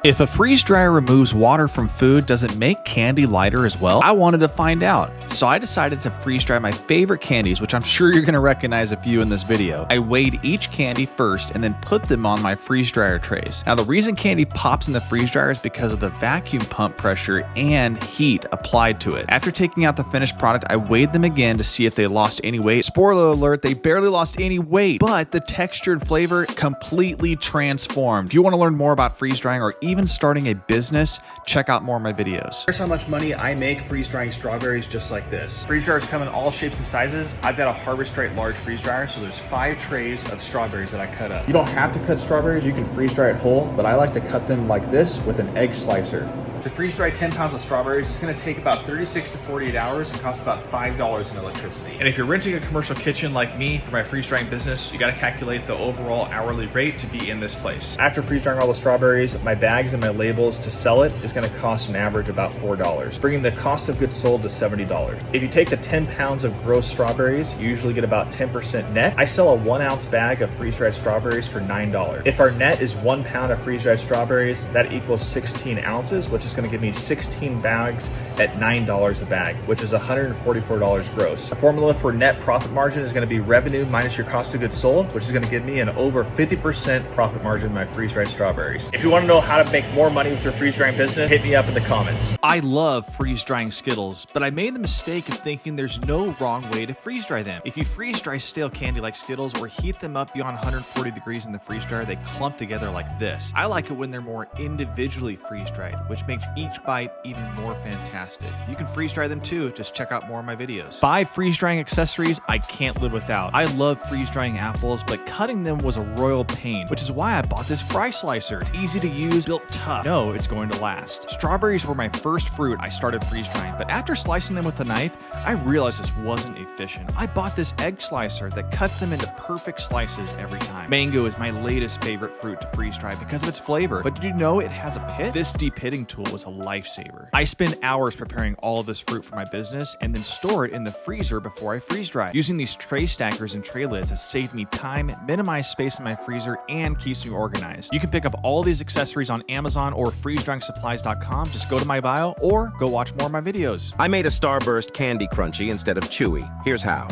If a freeze dryer removes water from food, does it make candy lighter as well? I wanted to find out, so I decided to freeze dry my favorite candies, which I'm sure you're going to recognize a few in this video. I weighed each candy first and then put them on my freeze dryer trays. Now, the reason candy pops in the freeze dryer is because of the vacuum pump pressure and heat applied to it. After taking out the finished product, I weighed them again to see if they lost any weight. Spoiler alert, they barely lost any weight, but the texture and flavor completely transformed. If you want to learn more about freeze drying or even starting a business, check out more of my videos. Here's how much money I make freeze drying strawberries just like this. Freeze dryers come in all shapes and sizes. I've got a Harvest Right large freeze dryer, so there's 5 trays of strawberries that I cut up. You don't have to cut strawberries, you can freeze dry it whole, but I like to cut them like this with an egg slicer. To freeze dry 10 pounds of strawberries, it's gonna take about 36 to 48 hours and cost about $5 in electricity. And if you're renting a commercial kitchen like me for my freeze drying business, you gotta calculate the overall hourly rate to be in this place. After freeze drying all the strawberries, my bags and my labels to sell it is gonna cost an average about $4, bringing the cost of goods sold to $70. If you take the 10 pounds of gross strawberries, you usually get about 10% net. I sell a 1 ounce bag of freeze dried strawberries for $9. If our net is 1 pound of freeze dried strawberries, that equals 16 ounces, which is going to give me 16 bags at $9 a bag, which is $144 gross. The formula for net profit margin is going to be revenue minus your cost of goods sold, which is going to give me an over 50% profit margin in my freeze dried strawberries. If you want to know how to make more money with your freeze drying business, hit me up in the comments. I love freeze drying Skittles, but I made the mistake of thinking there's no wrong way to freeze dry them. If you freeze dry stale candy like Skittles or heat them up beyond 140 degrees in the freeze dryer, they clump together like this. I like it when they're more individually freeze dried, which makes each bite even more fantastic. You can freeze dry them too, just check out more of my videos. 5 freeze drying accessories I can't live without. I love freeze drying apples, but cutting them was a royal pain, which is why I bought this fry slicer. It's easy to use, built tough. No, it's going to last. Strawberries were my first fruit I started freeze drying, but after slicing them with a knife, I realized this wasn't efficient. I bought this egg slicer that cuts them into perfect slices every time. Mango is my latest favorite fruit to freeze dry because of its flavor, but did you know it has a pit? This de-pitting tool was a lifesaver. I spend hours preparing all of this fruit for my business and then store it in the freezer before I freeze dry. Using these tray stackers and tray lids has saved me time, minimized space in my freezer, and keeps me organized. You can pick up all these accessories on Amazon or freezedryingsupplies.com. Just go to my bio or go watch more of my videos. I made a Starburst candy crunchy instead of chewy. Here's how.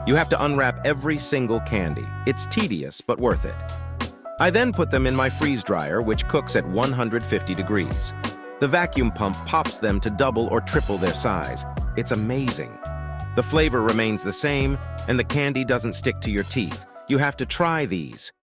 You have to unwrap every single candy. It's tedious, but worth it. I then put them in my freeze dryer, which cooks at 150 degrees. The vacuum pump pops them to double or triple their size. It's amazing. The flavor remains the same, and the candy doesn't stick to your teeth. You have to try these.